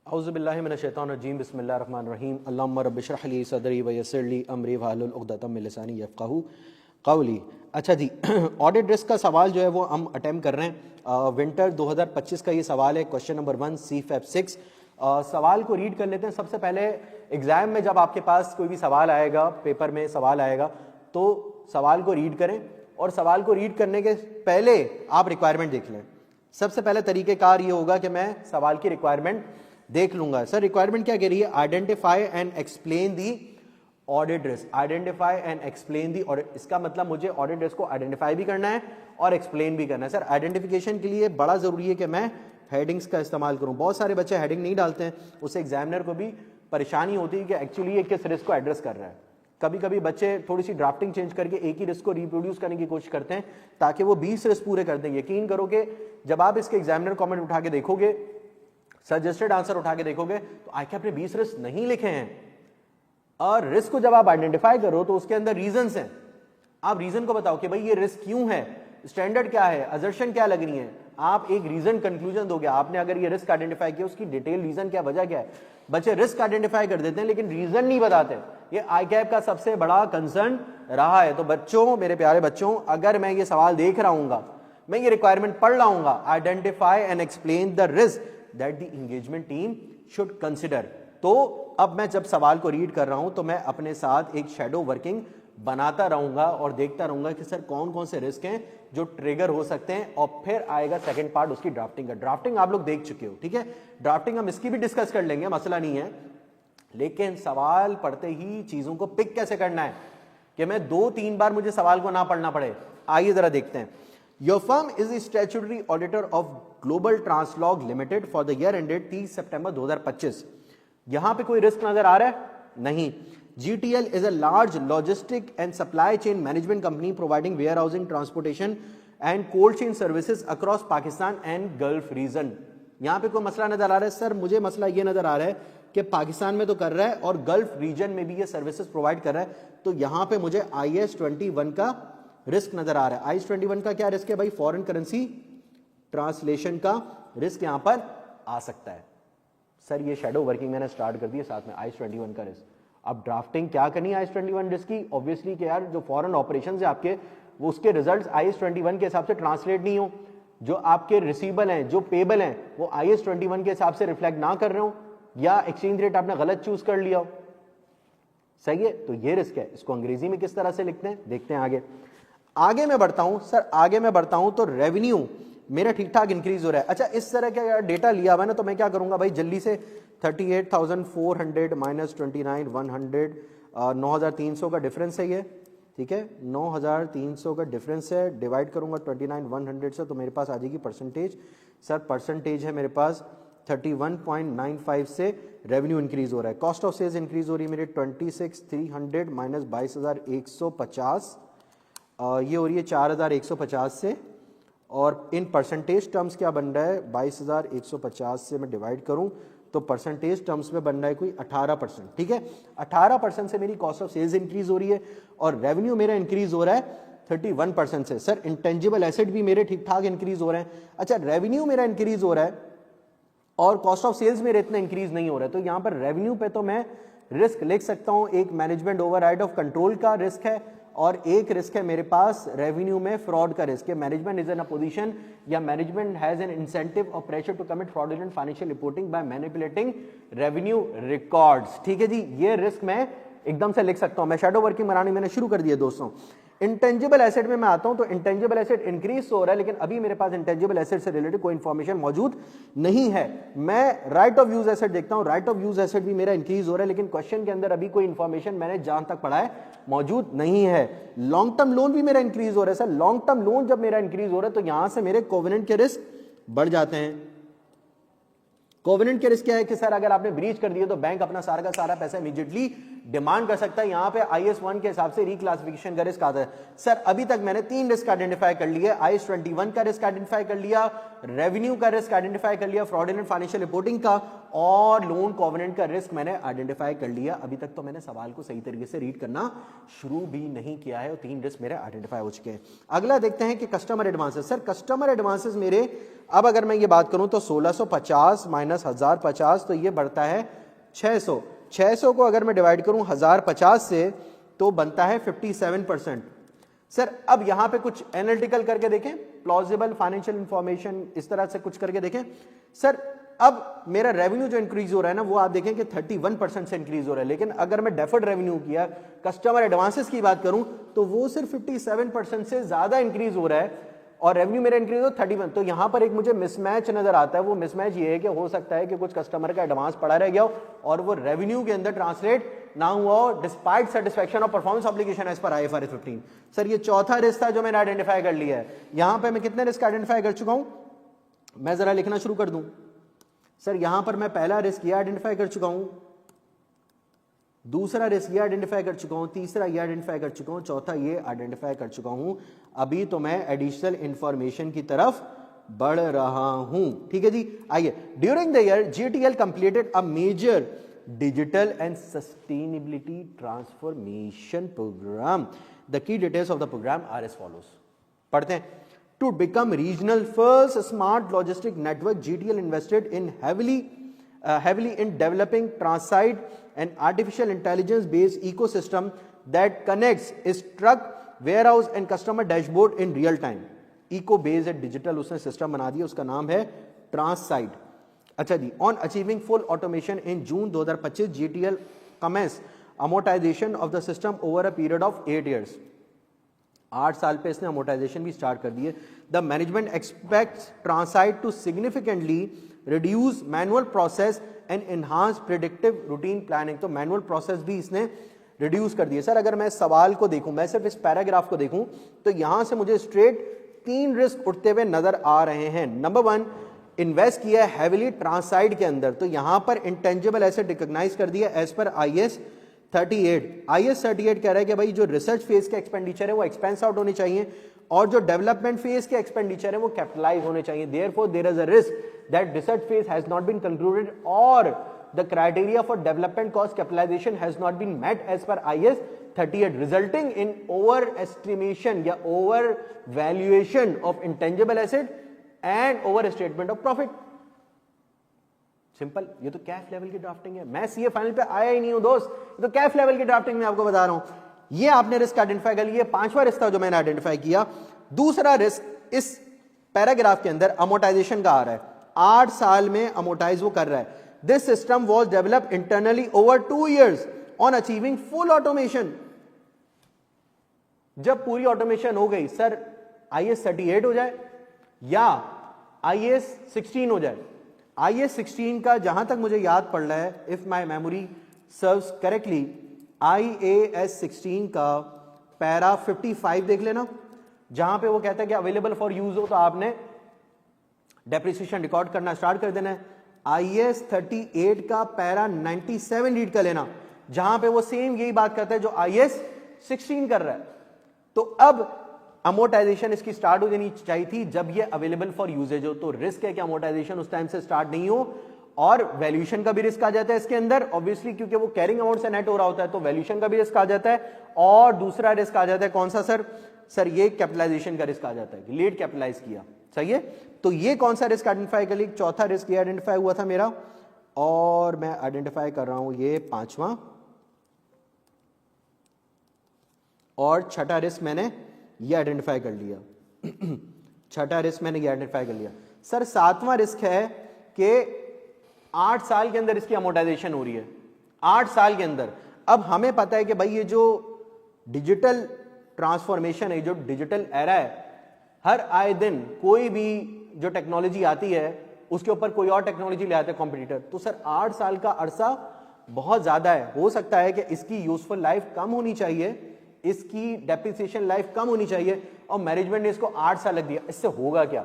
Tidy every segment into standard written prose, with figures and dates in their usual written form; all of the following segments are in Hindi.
औज़ुबिल्लाहिमिनश्शैतानिर्रजीम बिस्मिल्लाहिर्रहमानिर्रहीम अल्लाहुम्मा रब्बि इश्रह ली सदरी व यस्सिर ली अमरी वहलुल उक़दतम मिन लिसानी यफ़क़हू क़ौली। अच्छा जी, ऑडिट रिस्क का सवाल जो है वो हम अटेम्प्ट कर रहे हैं। विंटर 2025 का ये सवाल है, क्वेश्चन नंबर 1 CFEP 6। सवाल को रीड कर लेते हैं। सबसे पहले एग्जाम में जब आपके पास कोई भी सवाल आएगा, पेपर में सवाल आएगा, तो सवाल को रीड करें और सवाल को रीड करने के पहले आप रिक्वायरमेंट देख लें। सबसे पहले तरीकेकार ये होगा कि मैं सवाल की रिक्वायरमेंट देख लूंगा। सर रिक्वायरमेंट क्या कह रही है? Identify and explain the audit risk. Identify and explain the audit, इसका मतलब मुझे ऑडिट रिस्क को आइडेंटिफाई भी करना है और एक्सप्लेन भी करना है। सर आइडेंटिफिकेशन के लिए बड़ा जरूरी है कि मैं हेडिंग्स का इस्तेमाल करूं। बहुत सारे बच्चे हेडिंग नहीं डालते हैं, उससे एग्जामिनर को भी परेशानी होती है कि एक्चुअली ये किस रिस्क को एड्रेस कर रहा है। कभी कभी बच्चे थोड़ी सी ड्राफ्टिंग चेंज करके एक ही रिस्क को रिप्रोड्यूस करने की कोशिश करते हैं ताकि वो 20 रिस्क पूरे कर दें। यकीन करो कि जब आप इसके एग्जामिनर कमेंट उठा के देखोगे, सजेस्टेड आंसर उठा के देखोगे, तो आईकैप ने 20 रिस्क नहीं लिखे हैं। और रिस्क को जब आप आइडेंटिफाई करो तो उसके अंदर रीजंस हैं। आप रीजन को बताओ कि भाई ये रिस्क क्यों है, स्टैंडर्ड क्या है, असर्शन क्या लगनी है। आप एक रीजन कंक्लूजन दोगे। आपने अगर ये रिस्क आइडेंटिफाई किया, उसकी डिटेल रीजन क्या, वजह क्या है। बच्चे रिस्क आइडेंटिफाई कर देते हैं लेकिन रीजन नहीं बताते। ये आईकैप का सबसे बड़ा कंसर्न रहा है। तो बच्चों, मेरे प्यारे बच्चों, अगर मैं ये सवाल देख रहा हूंगा, मैं ये रिक्वायरमेंट पढ़ रहा हूंगा, identify and explain the risk that the engagement team should consider. तो अब मैं जब सवाल को रीड कर रहा हूं तो मैं अपने साथ एक शैडो वर्किंग बनाता रहूंगा और देखता रहूंगा कि सर कौन कौन से रिस्क हैं जो ट्रिगर हो सकते हैं। और फिर आएगा सेकंड पार्ट उसकी ड्राफ्टिंग का। ड्राफ्टिंग आप लोग देख चुके हो, ठीक है। ड्राफ्टिंग हम इसकी भी डिस्कस कर लेंगे, मसला नहीं है। लेकिन सवाल पढ़ते ही चीजों को पिक कैसे करना है कि मैं 2-3 बार मुझे सवाल को ना पढ़ना पड़े। आइए जरा देखते हैं। Your firm is the statutory auditor of Global Translog Limited for the year ended 30 सितंबर 2025। यहां पे कोई रिस्क नजर आ रहा है? नहीं। GTL is a large logistic and supply chain management company providing warehousing, transportation and cold chain services across Pakistan and Gulf region। यहां पे कोई मसला नजर आ रहा है? सर मुझे मसला ये नजर आ रहा है कि पाकिस्तान में तो कर रहा है और गल्फ रीजन में भी ये सर्विसेज प्रोवाइड कर रहा है। तो यहां पे मुझे IAS 21 का रिस्क नजर आ रहा है। IAS 21 का क्या रिस्क है भाई? फॉरेन करेंसी ट्रांसलेशन का रिस्क यहां पर आ सकता है। सर ये शैडो वर्किंग मैंने स्टार्ट कर दी है, साथ में IAS 21 का रिस्क। अब ड्राफ्टिंग क्या करनी है IAS 21 रिस्क की? ऑब्वियसली कि यार जो फॉरेन ऑपरेशन है आपके, वो उसके रिजल्ट IAS 21 के हिसाब से ट्रांसलेट नहीं हो। जो आपके रिसीवेबल हैं, जो पेबल हैं, वो IAS 21 के हिसाब से रिफ्लेक्ट ना कर रहे हो, या एक्सचेंज रेट आपने गलत चूज कर लिया हो। सही है, तो ये रिस्क है। इसको अंग्रेजी में किस तरह से लिखते हैं देखते हैं। आगे मैं बढ़ता हूं। सर आगे मैं बढ़ता हूं तो रेवेन्यू मेरा ठीक ठाक इंक्रीज हो रहा है। अच्छा, इस तरह का डेटा लिया हुआ है ना, तो मैं क्या करूंगा भाई, जल्दी से 38,400 माइनस 29,100, 9,300 का डिफरेंस है ये, ठीक है। 9,300 का डिफरेंस है, डिवाइड करूंगा 29,100 से, तो मेरे पास आ जाएगी परसेंटेज। सर परसेंटेज है मेरे पास 31.95 से रेवेन्यू इंक्रीज हो रहा है। कॉस्ट ऑफ सेल्स इंक्रीज हो रही है मेरे 26,300 माइनस 22,150, ये हो रही है 4,150 से। और इन परसेंटेज टर्म्स क्या बन रहा है? 22,150 से मैं डिवाइड करूं तो परसेंटेज टर्म्स में बन रहा है कोई 18%, ठीक है। 18% से मेरी कॉस्ट ऑफ सेल्स इंक्रीज हो रही है और रेवेन्यू मेरा इंक्रीज हो रहा है 31% से। सर इंटेंजिबल एसेट भी मेरे ठीक ठाक इंक्रीज हो रहे हैं। अच्छा, रेवेन्यू मेरा इंक्रीज हो रहा है और कॉस्ट ऑफ सेल्स मेरे इतना इंक्रीज नहीं हो रहा है, तो यहां पर रेवेन्यू पे तो मैं रिस्क लिख सकता हूं। एक मैनेजमेंट ओवरराइड ऑफ कंट्रोल का रिस्क है और एक रिस्क है मेरे पास रेवेन्यू में फ्रॉड का रिस्क है। Management is in a position या मैनेजमेंट हैज एन इंसेंटिव और pressure to commit fraudulent financial reporting by manipulating revenue records, ठीक है जी। ये रिस्क मैं एकदम से लिख सकता हूं। मैं शैडो वर्किंग बनानी मैंने शुरू कर दिया दोस्तों। इंटेंजिबल एसेट में मैं आता हूं तो इंटेंजिबल एसेट इंक्रीज हो रहा है, लेकिन अभी मेरे पास इंटेंजिबल एसेट से रिलेटेड कोई इंफॉर्मेशन मौजूद नहीं है। मैं राइट ऑफ यूज एसेट देखता हूं, राइट ऑफ यूज एसेट भी मेरा इंक्रीज हो रहा है, लेकिन क्वेश्चन के अंदर अभी कोई इंफॉर्मेशन मैंने जहां तक पढ़ा है मौजूद नहीं है। लॉन्ग टर्म लोन भी मेरा इंक्रीज हो रहा है। सर लॉन्ग टर्म लोन जब मेरा इंक्रीज हो रहा है तो यहां से मेरे कोवेनेंट के रिस्क बढ़ जाते हैं। कोवेनेंट के रिस्क क्या है कि सर अगर आपने ब्रीच कर दिया तो बैंक अपना सारा का सारा पैसा इमीडिएटली डिमांड कर सकता है यहां पे IAS 1 के हिसाब से रिक्लासिफिकेशन का रिस्क आता है। सर अभी तक मैंने 3 रिस्क आइडेंटिफाई कर लिए, IAS 21 का रिस्क आइडेंटिफाई कर लिया, रेवेन्यू का रिस्क आइडेंटिफाई कर लिया, फ्रॉडुलेंट फाइनेंशियल रिपोर्टिंग का और लोन कॉवेनेंट का रिस्क मैंने आइडेंटिफाई कर लिया। अभी तक तो मैंने सवाल को सही तरीके से रीड करना शुरू भी नहीं किया है और 3 रिस्क मेरे आइडेंटिफाई हो चुके हैं। अगला देखते हैं कि customer advances. Sir customer advances मेरे, अब अगर मैं ये बात करूं तो 1650 माइनस 1050 तो ये बढ़ता है 600। 600 को अगर मैं डिवाइड करूं 1050 से तो बनता है 57%। सर अब यहां पे कुछ एनालिटिकल करके देखें, प्लॉजिबल फाइनेंशियल इंफॉर्मेशन इस तरह से कुछ करके देखें। सर अब मेरा रेवेन्यू जो इंक्रीज हो रहा है ना वो आप देखें कि 31% से इंक्रीज हो रहा है, लेकिन अगर मैं डेफर्ड रेवेन्यू किया, कस्टमर एडवांसेस की बात करूं तो वो सिर्फ 57% से ज्यादा इंक्रीज हो रहा है और रेवेन्यू मेरा इंक्रीज हो 31। तो यहां पर एक मुझे मिसमैच नजर आता है। वो मिसमैच ये है कि हो सकता है कि कुछ कस्टमर का एडवांस पड़ा रह गया हो और वो रेवेन्यू के अंदर ट्रांसलेट ना हुआ हो despite satisfaction of performance obligation as per IFRS 15। Sir ये चौथा रिस्क था जो मैंने आइडेंटिफाई कर लिया है। यहां पर मैं कितने रिस्क आइडेंटिफाई कर चुका हूं, मैं जरा लिखना शुरू कर दूं। सर यहां पर मैं पहला रिस्क ये आइडेंटिफाई कर चुका हूं, दूसरा रिस्क ये आइडेंटिफाई कर चुका हूं, तीसरा ये आइडेंटिफाई कर चुका हूं, चौथा ये आइडेंटिफाई कर चुका हूं। अभी तो मैं एडिशनल इंफॉर्मेशन की तरफ बढ़ रहा हूं। ठीक है जी, आइए। During the year GTL completed a major digital and sustainability transformation program. The key details of the program are as follows. पढ़ते हैं। To become regional first smart logistic network, GTL invested in heavily in developing Transide, an artificial intelligence based ecosystem that connects its truck, warehouse and customer dashboard in real time. Eco based and digital उसने सिस्टम बना दिया, उसका नाम है Transide। अच्छा जी, on achieving full automation in June 2025, GTL commenced amortization of the system over a period of 8 years। 8 साल पे इसने अमोर्टाइजेशन भी स्टार्ट कर दिए। The management expects Transsight to significantly reduce manual process and enhance predictive routine planning. तो मैनुअल प्रोसेस भी इसने रिड्यूस कर दिए। सर अगर मैं सवाल को देखूं, मैं सिर्फ इस पैराग्राफ को देखूं तो यहां से मुझे स्ट्रेट 3 रिस्क उठते हुए नजर आ रहे हैं। नंबर 1, इन्वेस्ट किया हैविली ट्रांसाइड के अंदर, तो यहां पर इंटेंजिबल एसेट रिकॉग्नाइज कर दिया एज पर IAS 38। IAS 38 कह रहा है कि भाई जो रिसर्च फेज के एक्सपेंडिचर है वो एक्सपेंस आउट होने चाहिए और जो डेवलपमेंट फेज के एक्सपेंडिचर है वो कैपिटलाइज होने चाहिए। Therefore there is a risk that research phase has not been concluded और the criteria for development cost capitalisation has not been met as per IAS 38, resulting in over estimation या over valuation of intangible asset and over statement of profit. Simple, ये तो कैफ लेवल की ड्राफ्टिंग है। मैं सीए फाइनल पे आया ही नहीं हूं दोस्त, ये तो कैफ लेवल की ड्राफ्टिंग में आपको बता रहा हूं। ये आपने रिस्क आइडेंटिफाई कर लिया, 5वां रिस्क था जो मैंने आइडेंटिफाई किया। दूसरा रिस्क इस पैराग्राफ के अंदर अमोर्टाइजेशन का आ रहा है। 8 साल में अमोर्टाइज वो कर रहा है। This system was developed internally over 2 years on achieving full automation. जब पूरी ऑटोमेशन हो गई, सर IAS 38 हो जाए या IAS 16 हो जाए। IAS 16 का जहां तक मुझे याद पड़ रहा है, if my memory serves correctly, IAS 16 का पैरा 55 देख लेना, जहां पे वो कहता है कि अवेलेबल फॉर यूज हो तो आपने डेप्रिसिएशन रिकॉर्ड करना स्टार्ट कर देना है। IAS 38 का पैरा 97 रीड कर लेना, जहां पे वो सेम यही बात करता है जो IAS 16 कर रहा है। तो अब अमोर्टाइजेशन इसकी स्टार्ट हो जानी चाहिए थी जब ये अवेलेबल फॉर यूजेज हो। तो रिस्क है कि अमोर्टाइजेशन उस टाइम से स्टार्ट नहीं हो और वैल्यूएशन का भी रिस्क आ जाता है इसके अंदर, ऑब्वियसली क्योंकि वो कैरिंग अमाउंट से नेट हो रहा होता है, तो वैल्यूएशन का भी रिस्क आ जाता है। और दूसरा रिस्क आ जाता है कौन सा सर? सर ये कैपिटलाइजेशन का रिस्क आ जाता है, लेट कैपिटलाइज किया। सही है, तो ये कौन सा रिस्क आइडेंटिफाई कर लिया? चौथा रिस्क ये आइडेंटिफाई हुआ था मेरा, और मैं आइडेंटिफाई कर रहा हूं ये 5वां, और छठा रिस्क मैंने ये आइडेंटिफाई कर लिया। छठा रिस्क मैंने ये आइडेंटिफाई कर लिया। सर 7वां रिस्क है कि 8 साल के अंदर इसकी अमोर्टाइजेशन हो रही है, 8 साल के अंदर। अब हमें पता है कि भाई ये जो डिजिटल ट्रांसफॉर्मेशन है, जो डिजिटल एरा है, हर आए दिन कोई भी जो टेक्नोलॉजी आती है उसके ऊपर कोई और टेक्नोलॉजी ले आते हैं कॉम्पिटिटर। तो सर 8 साल का अरसा बहुत ज्यादा है। हो सकता है कि इसकी यूजफुल लाइफ कम होनी चाहिए, इसकी डेप्रिसिएशन लाइफ कम होनी चाहिए, और मैनेजमेंट ने इसको 8 साल लग दिया। इससे होगा क्या?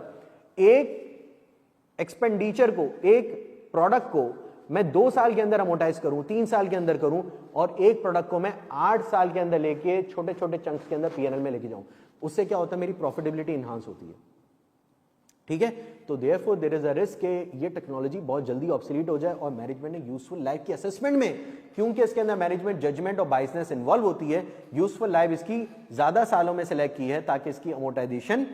एक एक्सपेंडिचर को, एक प्रोडक्ट को मैं 2 साल के अंदर अमोटाइज करूं, 3 साल के अंदर करूं, और एक प्रोडक्ट को मैं 8 साल के अंदर लेके छोटे छोटे चंक्स के अंदर पीएनएल में लेके जाऊं, उससे क्या होता है, मेरी प्रॉफिटेबिलिटी इंहांस होती है। ठीक है, तो therefore there is a risk कि ये टेक्नोलॉजी बहुत जल्दी ऑब्सोलीट हो जाए और मैनेजमेंट ने यूजफुल लाइफ की असेसमेंट में, क्योंकि इसके अंदर मैनेजमेंट जजमेंट और बाइसनेस इन्वॉल्व होती है, यूजफुल लाइफ इसकी ज्यादा सालों में सिलेक्ट की है ताकि इसकी अमोर्टाइजेशन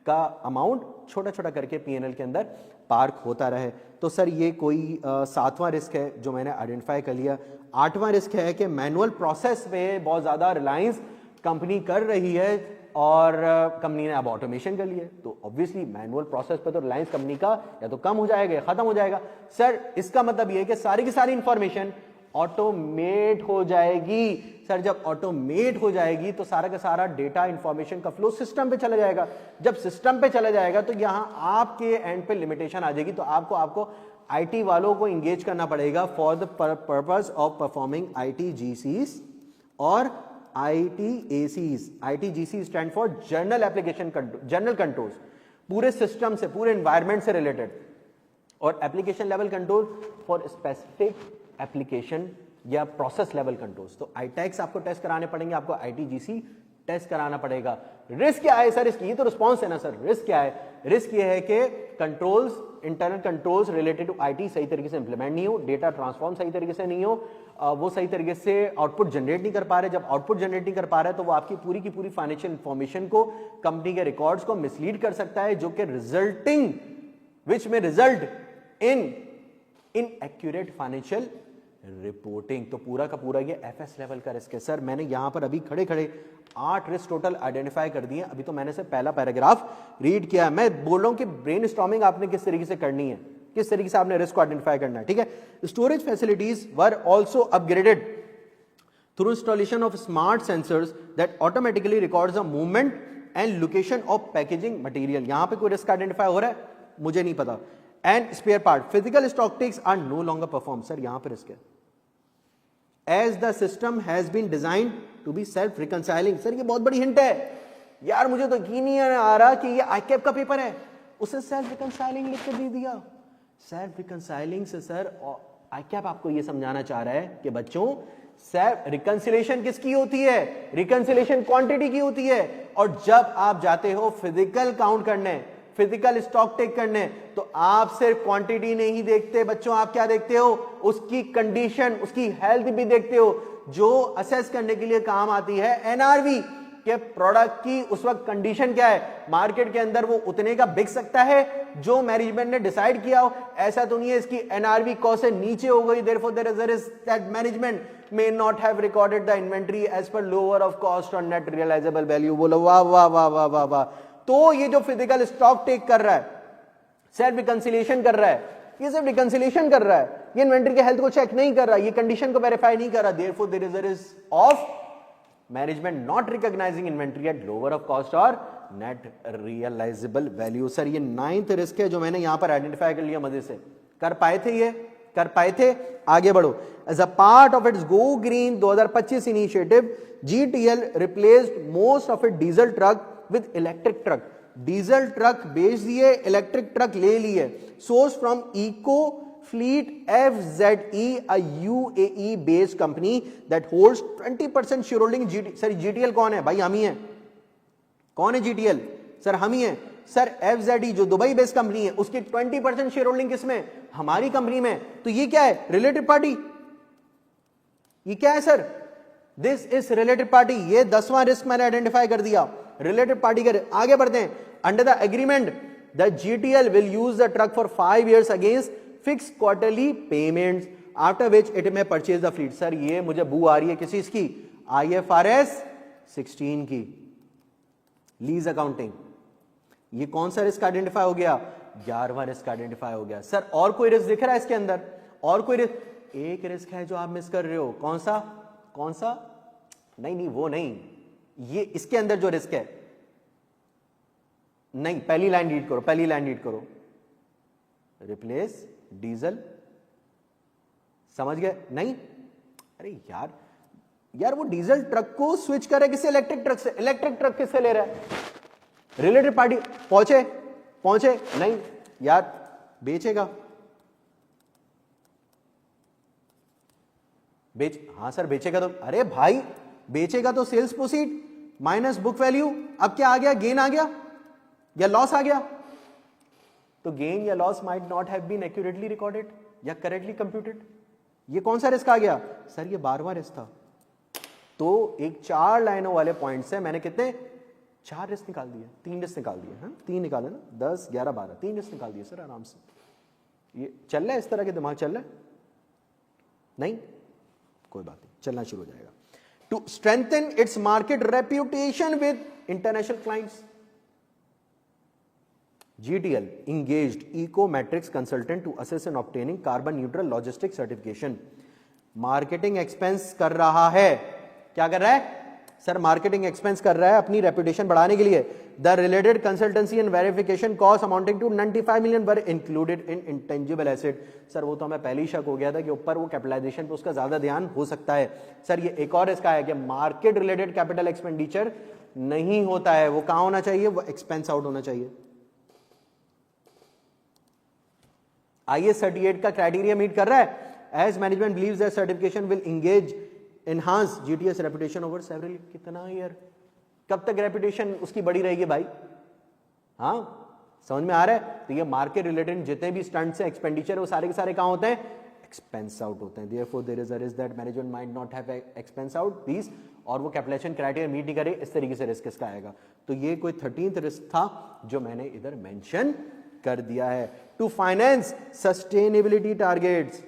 का अमाउंट छोटा छोटा करके पीएनएल के अंदर पार्क होता रहे। तो सर ये कोई 7वां रिस्क है जो मैंने आइडेंटिफाई कर लिया। 8वां रिस्क है कि मैनुअल प्रोसेस पे बहुत ज्यादा रिलायंस कंपनी कर रही है और कंपनी ने अब ऑटोमेशन कर लिया, तो ऑब्वियसली मैनुअल प्रोसेस पे तो रिलायंस कंपनी का या तो कम हो जाएगा या खत्म हो जाएगा। सर इसका मतलब ये है कि सारी की सारी इंफॉर्मेशन ऑटोमेट हो जाएगी। सर जब ऑटोमेट हो जाएगी तो सारा का सारा डेटा इंफॉर्मेशन का फ्लो सिस्टम पे चला जाएगा। जब सिस्टम पे चला जाएगा तो यहां आपके एंड पे लिमिटेशन आ जाएगी, तो आपको आईटी वालों को इंगेज करना पड़ेगा for the purpose of performing ITGCs और ITACs। ITGC stand for general application general controls, पूरे सिस्टम से, पूरे एनवायरनमेंट से रिलेटेड, और application level control for specific application या प्रोसेस लेवल कंट्रोल्स। तो ITACs आपको टेस्ट कराने पड़ेंगे, आपको ITGC टेस्ट कराना पड़ेगा। रिस्क क्या है सर इसकी? ये तो रिस्पॉन्स है ना सर। रिस्क क्या है? रिस्क ये है कि controls, internal controls related to IT सही तरीके से इंप्लीमेंट नहीं हो, डेटा ट्रांसफॉर्म सही तरीके से नहीं हो, वो सही तरीके से आउटपुट जनरेट नहीं कर पा रहे। जब आउटपुट जनरेट नहीं कर पा रहे तो वो आपकी पूरी की पूरी फाइनेंशियल इंफॉर्मेशन को, कंपनी के रिकॉर्ड्स को मिसलीड कर सकता है, जो कि रिजल्टिंग विच में result in inaccurate financial reporting. तो पूरा का पूरा ये एफएस लेवल का रिस्क है। सर मैंने यहां पर अभी खड़े खड़े 8 रिस्क टोटल आइडेंटिफाई कर दिए। अभी तो मैंने से पहला पैराग्राफ रीड किया। मैं बोल रहा हूं कि ब्रेनस्टॉर्मिंग आपने किस तरीके से करनी है, किस तरीके से आपने रिस्क को आइडेंटिफाई करना है। ठीक है, storage facilities were also upgraded through installation of smart sensors that automatically records the movement and location of packaging material. यहां पे कोई रिस्क आइडेंटिफाई हो रहा है? मुझे नहीं पता। And spare part physical stock takes are no longer perform. Sir यहां पर रिस्क है। As the system has been designed to be self reconciling। Sir ये बहुत बड़ी हिंट है यार, मुझे तो यकीन नहीं आ रहा कि ये ICAP का पेपर है, उसे सेल्फ रिकंसाइलिंग लिख कर दे दिया। सेल्फ रिकंसाइलिंग से सर ICAP आपको ये समझाना चाह रहा है कि बच्चों सेल्फ रिकंसिलेशन किसकी होती है? रिकंसिलेशन क्वांटिटी की होती है। और जब आप जाते हो फिजिकल काउंट करने, फिजिकल स्टॉक टेक करने, तो आप सिर्फ क्वांटिटी नहीं देखते बच्चों, आप क्या देखते हो? उसकी कंडीशन, उसकी हेल्थ भी देखते हो, जो असेस करने के लिए काम आती है एनआरवी के प्रोडक्ट की उस वक्त कंडीशन क्या है, मार्केट के अंदर वो उतने का बिक सकता है जो मैनेजमेंट ने डिसाइड किया हो। ऐसा तो नहीं है इसकी एनआरवी कॉस्ट से नीचे हो गई, therefore there is a risk that management may not have recorded the inventory as per lower of cost or net realizable value। बोलो वाह वाह वाह वाह वाह वाह। तो ये जो फिजिकल स्टॉक टेक कर रहा है, सेल्फ रिकंसिलिएशन कर रहा है, ये सिर्फ रिकंसिलिएशन कर रहा है, ये इन्वेंटरी के हेल्थ को चेक नहीं कर रहा, ये कंडीशन को वेरीफाई नहीं कर रहा। Therefore there is a risk of management not recognising inventory at lower of cost और नेट रियलाइजेबल वैल्यू। सर ये 9th रिस्क है जो मैंने यहां पर आइडेंटिफाई कर लिया। मजे से कर पाए थे, ये कर पाए थे। आगे बढ़ो। As a part of its go green 2025 initiative, GTL replaced most of it diesel truck with electric truck. Diesel truck बेच दिए, इलेक्ट्रिक ट्रक ले लिए। Source from eco fleet FZE, a UAE based company that holds 20% shareholding GTL। Sir GTL कौन है भाई? हम ही हैं। कौन है GTL? सर हम ही हैं। सर FZE जो दुबई बेस्ड कंपनी है, उसकी 20% शेयर होल्डिंग किसमें? हमारी कंपनी में। तो ये क्या है? Related party. ये क्या है sir? This is related party. ये 10वां रिस्क मैंने आइडेंटिफाई कर दिया, रिलेटेड पार्टी का। आगे बढ़ते हैं। Under the agreement the GTL will use the truck for 5 years against fix quarterly payments, after which it में परचेज द फ्लीट। सर ये मुझे बू आ रही है किसी इसकी, IFRS 16 की, लीज अकाउंटिंग। ये कौन सा रिस्क आइडेंटिफाई हो गया? 11वां रिस्क आइडेंटिफाई हो गया। सर और कोई रिस्क दिख रहा है इसके अंदर? और कोई रिस्क? एक रिस्क है जो आप मिस कर रहे हो। कौन सा? कौन सा? नहीं वो नहीं, ये इसके अंदर जो रिस्क है। नहीं, पहली लाइन रीड करो, पहली लाइन रीड करो। रिप्लेस डीजल, समझ गए? नहीं, अरे यार वो डीजल ट्रक को स्विच करे किससे? इलेक्ट्रिक ट्रक से। इलेक्ट्रिक ट्रक किससे ले रहा है? Related party. पहुंचे नहीं यार, बेचेगा। हाँ सर बेचेगा तो, अरे भाई बेचेगा तो sales proceed minus book value, अब क्या आ गया, गेन आ गया या लॉस आ गया? तो गेन या loss might not have been accurately recorded या करेक्टली कंप्यूटेड। ये कौन सा रिस्क आ गया सर? ये 12वां रिस्क था। तो एक 4 लाइनों वाले पॉइंट से मैंने कितने 4 रिस्क निकाल दिए, 3 रिस्क निकाल दिए। हाँ 3 निकाले ना, 10 11 12 3 रिस्क निकाल दिए सर आराम से। ये चल रहा है, इस तरह के दिमाग चल रहा है? नहीं, कोई बात नहीं, चलना शुरू हो जाएगा। To strengthen its market reputation with international clients, GTL engaged Ecometrics consultant to assess and obtaining carbon neutral logistics certification। Marketing expense कर रहा है, क्या कर रहा है सर? मार्केटिंग एक्सपेंस कर रहा है अपनी रेपुटेशन बढ़ाने के लिए। The related consultancy and verification cost amounting to 95 million were included in intangible asset. Sir वो तो हमें पहले ही शक हो गया था कि ऊपर वो कैपिटलाइजेशन पे उसका ज्यादा ध्यान हो सकता है। सर ये एक और इसका है कि मार्केट रिलेटेड कैपिटल एक्सपेंडिचर नहीं होता है, वो कहां होना चाहिए? वो एक्सपेंस आउट होना चाहिए। IS 38 का क्राइटेरिया मीट कर रहा है। As management believes that certification will engage enhance GTS reputation over several, कितना ईयर, कब तक रेपुटेशन उसकी बड़ी रहेगी भाई? हाँ समझ में आ रहा है? तो ये मार्केट रिलेटेड जितने भी स्टंट्स हैं, एक्सपेंडिचर, वो सारे के सारे कहां होते हैं? एक्सपेंस आउट होते हैं। Therefore there is a risk that management might not have expense out these, और वो कैपिटलाइजेशन क्राइटेरिया मीट नहीं करे, इस तरीके से रिस्क इसका आएगा। तो ये कोई 13th रिस्क था जो मैंने इधर मेंशन कर दिया है। To finance sustainability targets,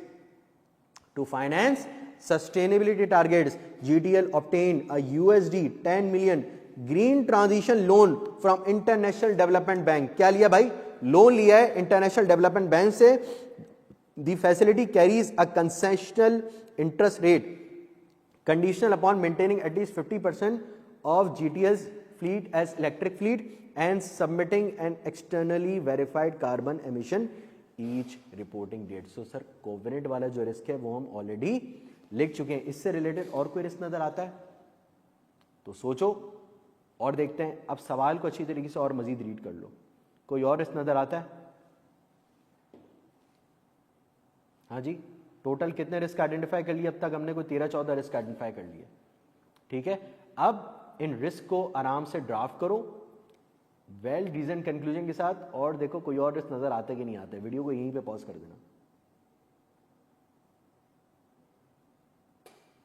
to finance sustainability targets GTL obtained a USD 10 million green transition loan from international development bank. क्या लिया भाई? लोन लिया है इंटरनेशनल डेवलपमेंट बैंक से। The facility carries a concessional interest rate conditional upon maintaining at least 50% of GTL's fleet as electric fleet and submitting an externally verified carbon emission each reporting date। So sir covenant वाला जो रिस्क है वो हम ऑलरेडी लिख चुके हैं। इससे रिलेटेड और कोई रिस्क नजर आता है तो सोचो और देखते हैं। अब सवाल को अच्छी तरीके से और मजीद रीड कर लो। कोई और रिस्क नजर आता है? हाँ जी, टोटल कितने रिस्क आइडेंटिफाई कर लिए अब तक? हमने कोई 13-14 रिस्क आइडेंटिफाई कर लिए। ठीक है, अब इन रिस्क को आराम से ड्राफ्ट करो वेल रीजन कंक्लूजन के साथ, और देखो कोई और रिस्क नजर आते कि नहीं आते। वीडियो को यहीं पे पॉज कर देना।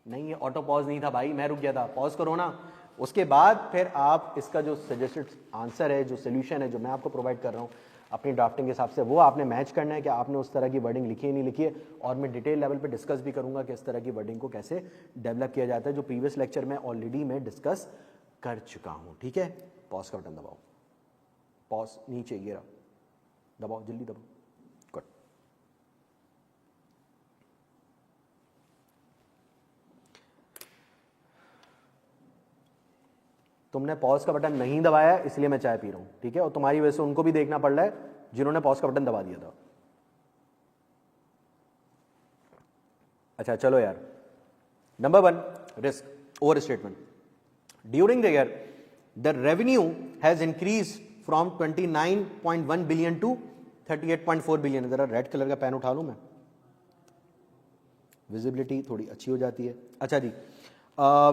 नहीं, ये ऑटो पॉज नहीं था भाई, मैं रुक गया था। पॉज करो ना, उसके बाद फिर आप इसका जो सजेस्टेड आंसर है, जो सोल्यूशन है, जो मैं आपको प्रोवाइड कर रहा हूँ अपनी ड्राफ्टिंग के हिसाब से, वो आपने मैच करना है कि आपने उस तरह की वर्डिंग लिखी है नहीं लिखी है। और मैं डिटेल लेवल पे डिस्कस भी करूंगा कि इस तरह की वर्डिंग को कैसे डेवलप किया जाता है, जो प्रीवियस लेक्चर में ऑलरेडी मैं डिस्कस कर चुका हूँ। ठीक है, पॉज का बटन दबाओ, पॉज नीचे ये रहा, दबाओ जल्दी दबाओ। गुड। तुमने पॉज का बटन नहीं दबाया इसलिए मैं चाय पी रहा हूं। ठीक है, और तुम्हारी वजह से उनको भी देखना पड़ रहा है जिन्होंने पॉज का बटन दबा दिया था। अच्छा चलो यार, number 1 risk overstatement. During the year the revenue has increase from 29.1 billion to 38.4 billion. जरा रेड कलर का पेन उठा लूं मैं, विजिबिलिटी थोड़ी अच्छी हो जाती है। अच्छा जी,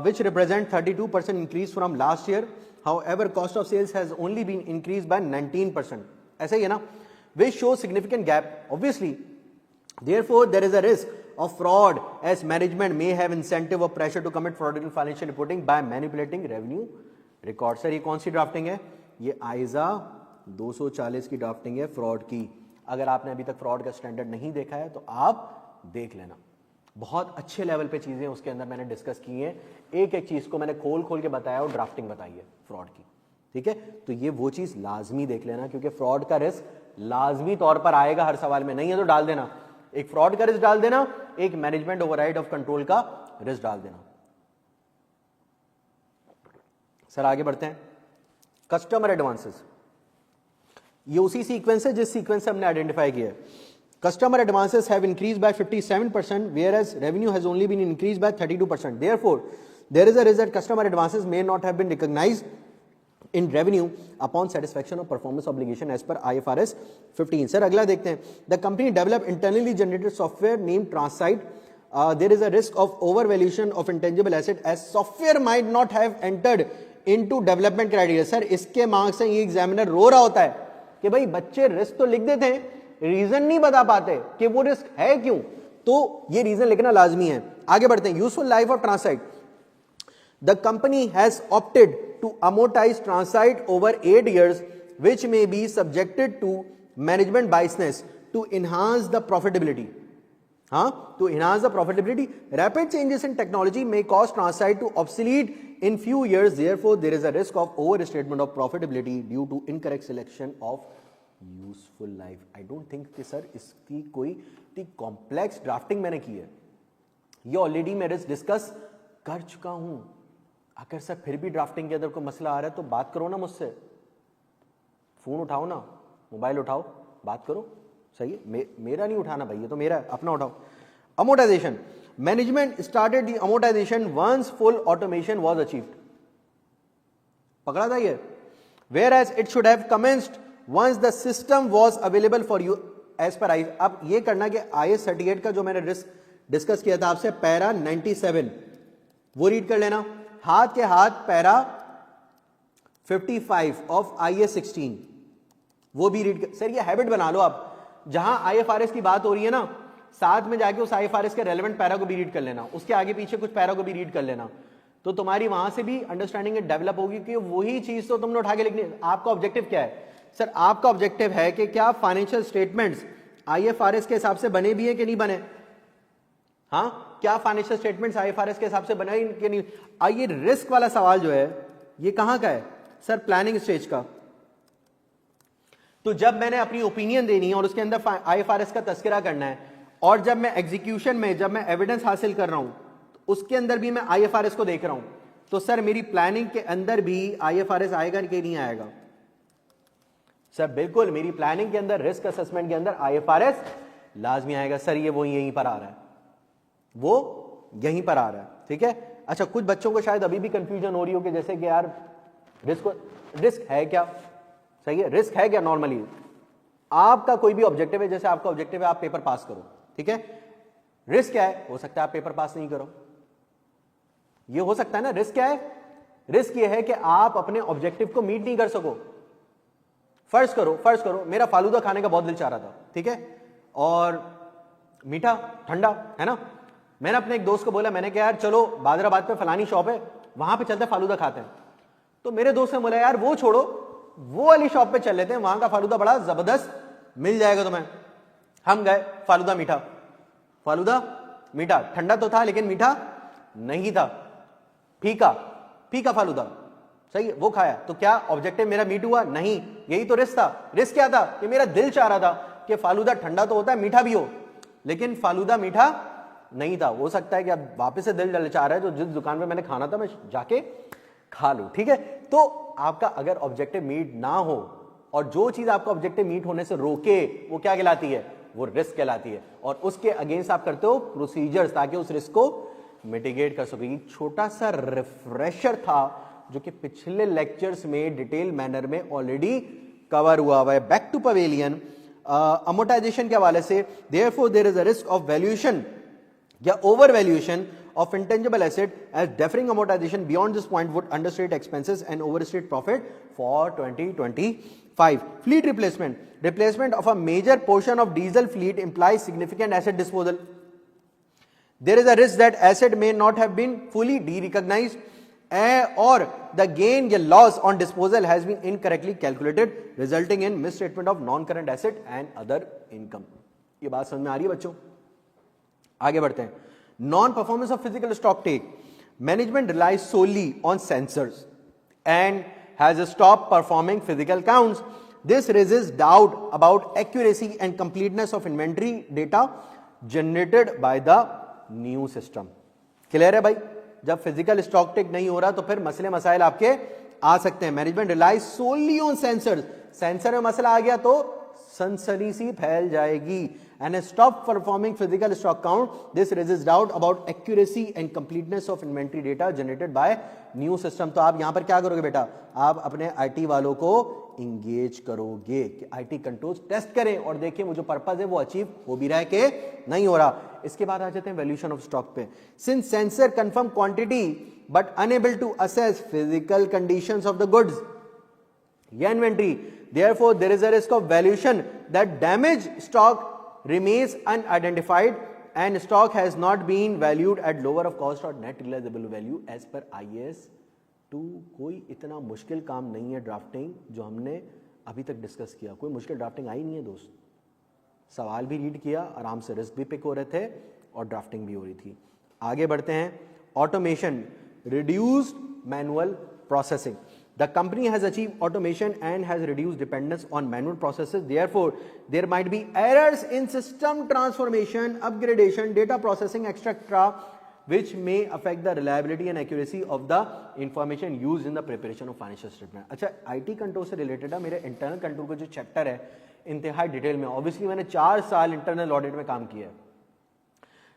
which represent 32% increase from last year. However, cost of sales has only been increased by 19%. ऐसा ही है ना, which shows significant gap. Obviously, therefore, there is a risk of fraud as management may have incentive or pressure to commit fraudulent financial reporting by manipulating revenue records. Sir ये कौन सी ड्राफ्टिंग है? ये आइजा 240 की ड्राफ्टिंग है फ्रॉड की। अगर आपने अभी तक फ्रॉड का स्टैंडर्ड नहीं देखा है तो आप देख लेना। बहुत अच्छे लेवल पे चीजें उसके अंदर मैंने डिस्कस की हैं। एक एक चीज को मैंने खोल खोल के बताया और ड्राफ्टिंग बताई है फ्रॉड की। ठीक है, तो ये वो चीज लाजमी देख लेना, क्योंकि फ्रॉड का रिस्क लाजमी तौर पर आएगा हर सवाल में। नहीं है तो डाल देना, एक फ्रॉड का रिस्क डाल देना, एक मैनेजमेंट ओवरराइड ऑफ कंट्रोल का रिस्क डाल देना। सर आगे बढ़ते हैं। कस्टमर एडवांसेस, ये उसी सीक्वेंस है जिस सीक्वेंस से हमने आइडेंटिफाई किया है। Customer advances have increased by 57%, whereas revenue has only been increased by 32%. Therefore, there is a risk that customer advances may not have been recognized in revenue upon satisfaction of performance obligation as per IFRS 15. Sir, अगला देखते हैं। The company developed internally generated software named Transite there is a risk of overvaluation of intangible asset as software might not have entered into development criteria. Sir इसके मार्क्स से ये एग्जामिनर रो रहा होता है कि भाई बच्चे रिस्क तो लिख देते हैं, रीजन नहीं बता पाते कि वो रिस्क है क्यों, तो ये रीजन लिखना लाजमी है. आगे बढ़ते हैं. Useful life of Transsight. The company has opted to amortize Transsight over 8 years which may be subjected to management biasness to enhance the profitability. To enhance the profitability, rapid changes in technology may cause Transite to obsolete in few years. Therefore, there is a risk of overstatement of profitability due to incorrect selection of useful life. I don't think कि सर इसकी कोई कॉम्प्लेक्स ड्राफ्टिंग मैंने की है, ये ऑलरेडी मैं डिस्कस कर चुका हूं. अगर सर फिर भी ड्राफ्टिंग के अंदर कोई मसला आ रहा है तो बात करो ना मुझसे, फोन उठाओ ना, मोबाइल उठाओ, बात करो. सही है, मेरा नहीं उठाना भाई, ये तो मेरा है, अपना उठाओ. Amortisation. Management started the amortisation once full automation was achieved. पकड़ा था ये. Where as it should have commenced once the system was available for use as per I. अब ये करना कि IAS 38 का जो मैंने डिस्कस किया था आपसे, पैरा 97 वो रीड कर लेना. हाथ के हाथ पैरा 55 ऑफ IAS 16 वो भी रीड कर. सर ये हैबिट बना लो आप, जहां IFRS की बात हो रही है ना, साथ में जाके उस IFRS के रेलेवेंट पैरा को भी रीड कर लेना, उसके आगे पीछे कुछ पैरा को भी रीड कर लेना, तो तुम्हारी वहां से भी अंडरस्टैंडिंग डेवलप होगी कि वही चीज तो तुमने उठा के लिखनी है. आपका ऑब्जेक्टिव क्या है सर? आपका ऑब्जेक्टिव है कि क्या फाइनेंशियल स्टेटमेंट्स IFRS के हिसाब से बने भी हैं कि नहीं बने. हाँ, क्या फाइनेंशियल स्टेटमेंट्स IFRS के हिसाब से बने कि नहीं. आइए, रिस्क वाला सवाल जो है ये कहां का है सर? प्लानिंग स्टेज का. तो जब मैंने अपनी ओपिनियन देनी है और उसके अंदर IFRS का तस्करा करना है, और जब मैं एग्जीक्यूशन में, जब मैं एविडेंस हासिल कर रहा हूं, तो उसके अंदर भी मैं IFRS को देख रहा हूं, तो सर मेरी प्लानिंग के अंदर भी IFRS आएगा कि नहीं आएगा? सर बिल्कुल, मेरी प्लानिंग के अंदर, रिस्क असेसमेंट के अंदर IFRS लाजमी आएगा. सर ये वो यहीं पर आ रहा है, वो यहीं पर आ रहा है. ठीक है. अच्छा, कुछ बच्चों को शायद अभी भी कंफ्यूजन हो रही हो कि जैसे कि यार रिस्क है क्या? सही है, रिस्क है क्या? नॉर्मली आपका कोई भी ऑब्जेक्टिव है, जैसे आपका ऑब्जेक्टिव है आप पेपर पास करो, ठीक है. रिस्क क्या है? हो सकता है आप पेपर पास नहीं करो, ये हो सकता है ना. रिस्क क्या है? रिस्क ये है कि आप अपने ऑब्जेक्टिव को मीट नहीं कर सको. फर्ज करो मेरा फालूदा खाने का बहुत दिल चाह रहा था, ठीक है, और मीठा ठंडा है ना. मैंने अपने एक दोस्त को बोला, मैंने कहा यार चलो बादराबाद पे फलानी शॉप है, वहां पे चलते फालूदा खाते हैं. तो मेरे दोस्त ने बोला यार वो छोड़ो, वो वाली शॉप पे चल लेते हैं, वहां का फालूदा बड़ा जबरदस्त मिल जाएगा तुम्हें. हम गए, फालूदा मीठा, ठंडा तो था लेकिन मीठा नहीं था, फीका फालूदा. सही है, वो खाया. तो क्या ऑब्जेक्टिव मेरा मीट हुआ? नहीं. यही तो रिस्क था. रिस्क क्या था कि मेरा दिल चाह रहा था कि फालूदा ठंडा तो होता है, मीठा भी हो, लेकिन फालूदा मीठा नहीं था. हो सकता है कि अब वापस से दिल चाह रहा है, जो जिस दुकान पे मैंने खाना था मैं जाके खा लूं. ठीक है. तो आपका अगर ऑब्जेक्टिव मीट ना हो, और जो चीज आपका ऑब्जेक्टिव मीट होने से रोके, वो क्या कहलाती है? वो रिस्क कहलाती है. और उसके अगेंस्ट आप करते हो प्रोसीजर्स ताकि उस रिस्क को मिटिगेट कर सके. छोटा सा रिफ्रेशर था जो कि पिछले लेक्चर्स में डिटेल मैनर में ऑलरेडी कवर हुआ है. Back to pavilion. अमोर्टाइजेशन के हवाले से, therefore there is a risk of valuation या over valuation of intangible asset, as deferring amortization beyond this point would understate expenses and overstate profit for 2025. Fleet replacement of a major portion of diesel fleet implies significant asset disposal. There is a risk that asset may not have been fully de-recognized, or the gain or loss on disposal has been incorrectly calculated, resulting in misstatement of non-current asset and other income. ये बात समझ में आ रही है बच्चों? आगे बढ़ते हैं. Non-performance of physical stock take. Management relies solely on sensors and has stopped performing physical counts. This raises doubt about accuracy and completeness of inventory data generated by the new system. Clear है भाई? जब physical stock take नहीं हो रहा तो फिर मसले मसाइल आपके आ सकते हैं. Management relies solely on sensors. Sensor में मसला आ गया तो सनसनी सी फैल जाएगी. And stop performing physical stock count. This raises doubt about accuracy and completeness of inventory data generated by new system. तो आप यहां पर क्या करोगे बेटा? आप अपने IT वालों को इंगेज करोगे कि IT कंट्रोल्स टेस्ट करें और देखें वो जो पर्पज है वो अचीव हो भी रहा है कि नहीं हो रहा. इसके बाद आ जाते हैं वैल्यूएशन ऑफ स्टॉक पे। Since sensor confirm quantity but unable to assess physical conditions of the goods या inventory, therefore there is a risk of valuation that damaged stock remains unidentified and stock has not been valued at lower of cost or net realizable value as per IAS 2। कोई इतना मुश्किल काम नहीं है ड्राफ्टिंग जो हमने अभी तक डिस्कस किया, कोई मुश्किल ड्राफ्टिंग आई नहीं है दोस्त। सवाल भी रीड किया, आराम से रिस्क भी पिक हो रहे थे और ड्राफ्टिंग भी हो रही थी। आगे बढ़ते हैं, automation, reduced manual processing. The company has achieved automation and has reduced dependence on manual processes. Therefore, there might be errors in system transformation, upgradation, data processing, etc., which may affect the reliability and accuracy of the information used in the preparation of financial statement। अच्छा, IT कंट्रोल से रिलेटेड है, मेरे इंटरनल कंट्रोल का जो चैप्टर है इंतहाई डिटेल में। ऑब्वियसली मैंने 4 साल इंटरनल ऑडिट में काम किया है।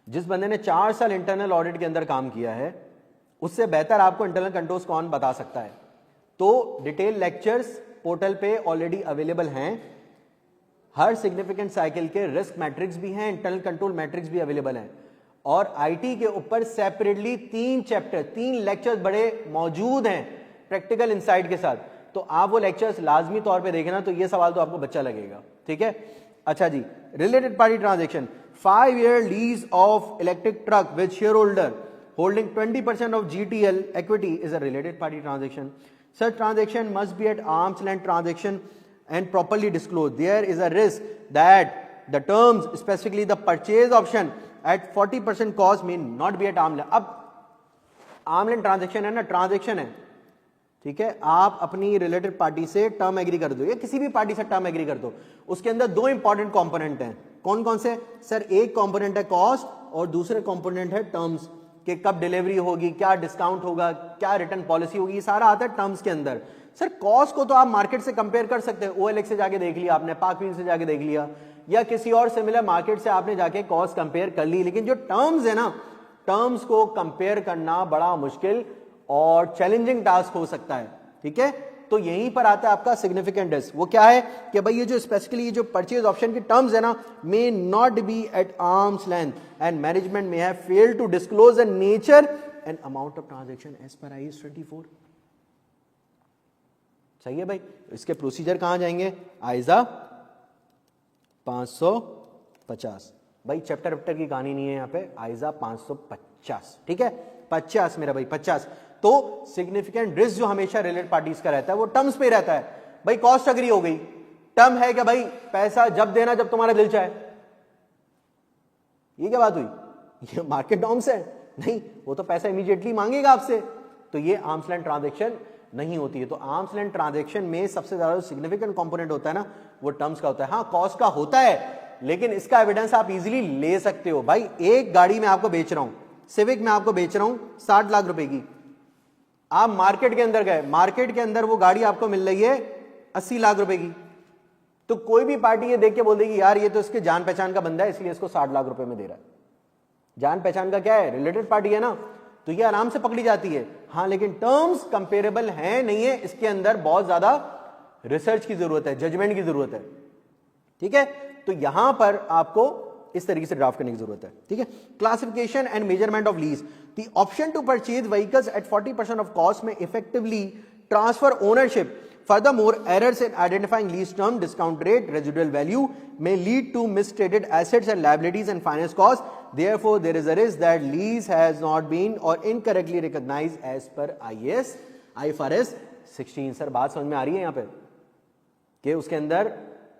जिस बंदे ने 4 साल इंटरनल ऑडिट के अंदर काम किया है उससे बेहतर आपको इंटरनल कंट्रोल्स कौन बता सकता है। तो डिटेल लेक्चर्स पोर्टल पे ऑलरेडी अवेलेबल हैं, हर सिग्निफिकेंट साइकिल के रिस्क मैट्रिक्स भी हैं, इंटरनल कंट्रोल मैट्रिक्स भी अवेलेबल हैं, और आईटी के ऊपर सेपरेटली 3 चैप्टर 3 लेक्चर्स बड़े मौजूद हैं प्रैक्टिकल इनसाइट के साथ। तो आप वो लेक्चर्स लाजमी तौर पे देखना, तो ये सवाल तो आपको बच्चा लगेगा, ठीक है। अच्छा जी, related party transaction, 5 year lease of electric truck with share holder holding 20% of GTL equity is a related party transaction. Such transaction must be at arm's length transaction and properly disclosed. There is a risk that the terms, specifically the purchase option at 40% cost, may not be at arm's length. अब arm's length transaction है ना, ट्रांजेक्शन है, ठीक है। आप अपनी रिलेटेड पार्टी से टर्म एग्री कर दो या किसी भी पार्टी से टर्म एग्री कर दो, उसके अंदर 2 इंपॉर्टेंट कंपोनेंट हैं। कौन कौन से सर? एक कंपोनेंट है कॉस्ट और दूसरे कंपोनेंट है टर्म्स, कि कब डिलीवरी होगी, क्या डिस्काउंट होगा, क्या रिटर्न पॉलिसी होगी, ये सारा आता है टर्म्स के अंदर। सर कॉस्ट को तो आप मार्केट से कंपेयर कर सकते हैं, OLX से जाके देख लिया आपने, पाकवीन से जाके देख लिया, या किसी और सिमिलर मार्केट से आपने जाके कॉस्ट कंपेयर कर ली। लेकिन जो टर्म्स है ना, टर्म्स को कंपेयर करना बड़ा मुश्किल और चैलेंजिंग टास्क हो सकता है, ठीक है। तो यहीं पर आता है आपका सिग्निफिकेंट रिस्क। वो क्या है कि भाई ये जो स्पेसिफिकली ये जो परचेज ऑप्शन की टर्म्स है ना, may not be at arms length and management may have failed to disclose the nature and amount of transaction as per IAS 24। सही है भाई। इसके प्रोसीजर कहां जाएंगे? आइजा 550 भाई, चैप्टर वैप्टर की कहानी नहीं है यहाँ पे, आइजा 550, ठीक है, 50 मेरा भाई 50। तो सिग्निफिकेंट रिस्क जो हमेशा रिलेटेड पार्टीज का रहता है वो टर्म्स पे रहता है। भाई कॉस्ट अग्री हो गई, टर्म है कि भाई पैसा जब देना जब तुम्हारा दिल चाहे, ये क्या बात हुई? ये मार्केट नॉर्म्स है? नहीं, वो तो पैसा इमीडिएटली मांगेगा आपसे, तो ये आर्म्स लेंथ ट्रांजैक्शन नहीं होती है। तो आर्म्स लेंथ ट्रांजैक्शन में सबसे ज्यादा सिग्निफिकेंट कंपोनेंट होता है ना, वो टर्म्स का होता है। हाँ कॉस्ट का होता है, लेकिन इसका एविडेंस आप इजीली ले सकते हो। भाई एक गाड़ी में आपको बेच रहा हूं, सिविक में आपको बेच रहा हूं 60 लाख रुपए की, आप मार्केट के अंदर गए, मार्केट के अंदर वो गाड़ी आपको मिल रही है 80 लाख रुपए की, तो कोई भी पार्टी ये देख के बोल देगी यार ये तो इसके जान पहचान का बंदा है इसलिए इसको 60 लाख रुपए में दे रहा है। जान पहचान का क्या है? रिलेटेड पार्टी है ना, तो ये आराम से पकड़ी जाती है। हाँ लेकिन टर्म्स कंपेरेबल है नहीं है, इसके अंदर बहुत ज्यादा रिसर्च की जरूरत है, जजमेंट की जरूरत है, ठीक है। तो यहां पर आपको इस तरीके से ड्राफ्ट करने की जरूरत है, ठीक है। Classification and measurement of lease, the option to purchase vehicles at 40% of cost में effectively transfer ownership. Furthermore, errors in identifying lease term, discount rate, residual value may lead to misstated assets and liabilities and finance costs. Therefore, there is a risk that lease has not been or incorrectly recognized as per IFRS 16। Sir बात समझ में आ रही है यहाँ पे कि उसके अंदर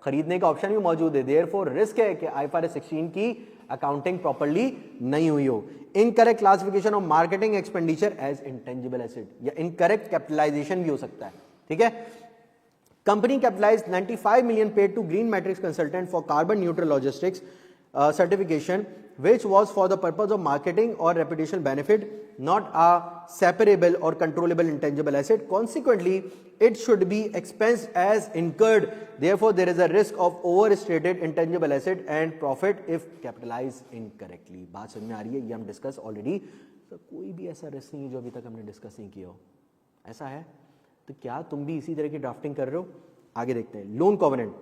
खरीदने का ऑप्शन भी मौजूद है। Therefore, रिस्क है कि IFRS 16 की अकाउंटिंग प्रॉपर्ली नहीं हुई हो। Incorrect classification of marketing expenditure as intangible asset, या इनकरेक्ट कैपिटलाइजेशन भी हो सकता है, ठीक है। Company capitalised 95 million paid to Green Matrix Consultant for carbon neutral logistics certification, which was for the purpose of marketing or reputational benefit, not a separable or controllable intangible asset. Consequently, it should be expensed as incurred. Therefore, there is a risk of overstated intangible asset and profit if capitalized incorrectly. बात समझ में आ रही है? ये हम डिस्कस ऑलरेडी, कोई भी ऐसा रिस्क नहीं है जो अभी तक हमने डिस्कस नहीं किया हो। ऐसा है तो क्या तुम भी इसी तरह की ड्राफ्टिंग कर रहे हो? आगे देखते हैं। Loan covenant,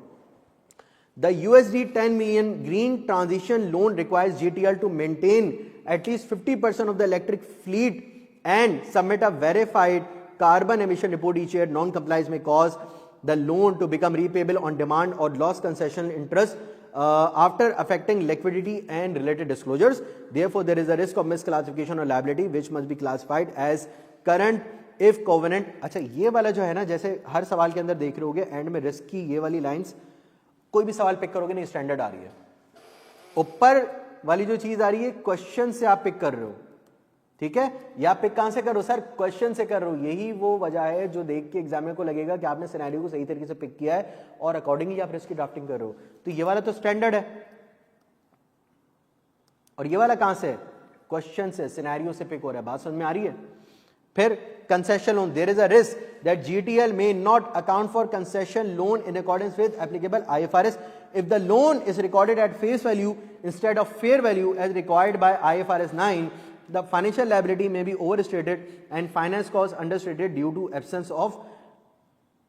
The USD 10 million green transition loan requires GTL to maintain at least 50% of the electric fleet and submit a verified carbon emission report each year. Non-compliance may cause the loan to become repayable on demand or loss concession interest after affecting liquidity and related disclosures. Therefore, there is a risk of misclassification or liability which must be classified as current if covenant. अच्छा, ये वाला जो है ना, जैसे हर सवाल के अंदर देख रहे होगे एंड में रिस्क की ये वाली लाइंस, कोई भी सवाल पिक करोगे नहीं स्टैंडर्ड आ रही है, ऊपर वाली जो चीज आ रही है क्वेश्चन से आप पिक कर रहे हो, ठीक है, या पिक कहां से कर रहे हो सर, क्वेश्चन से कर रहे हो। यही वो वजह है जो देख के एग्जामिनर को लगेगा कि आपने सिनेरियो को सही तरीके से पिक किया है और अकॉर्डिंगली आप रिस्क की ड्राफ्टिंग कर रहे हो। तो ये वाला तो स्टैंडर्ड है और ये वाला कहां से है, क्वेश्चन से, सिनेरियो से पिक हो रहा है। बात समझ में आ रही है। फिर concession loan, there is a risk that GTL may not account for concession loan in accordance with applicable IFRS if the loan is recorded at face value instead of fair value as required by IFRS 9. The financial liability may be overstated and finance cost understated due to absence of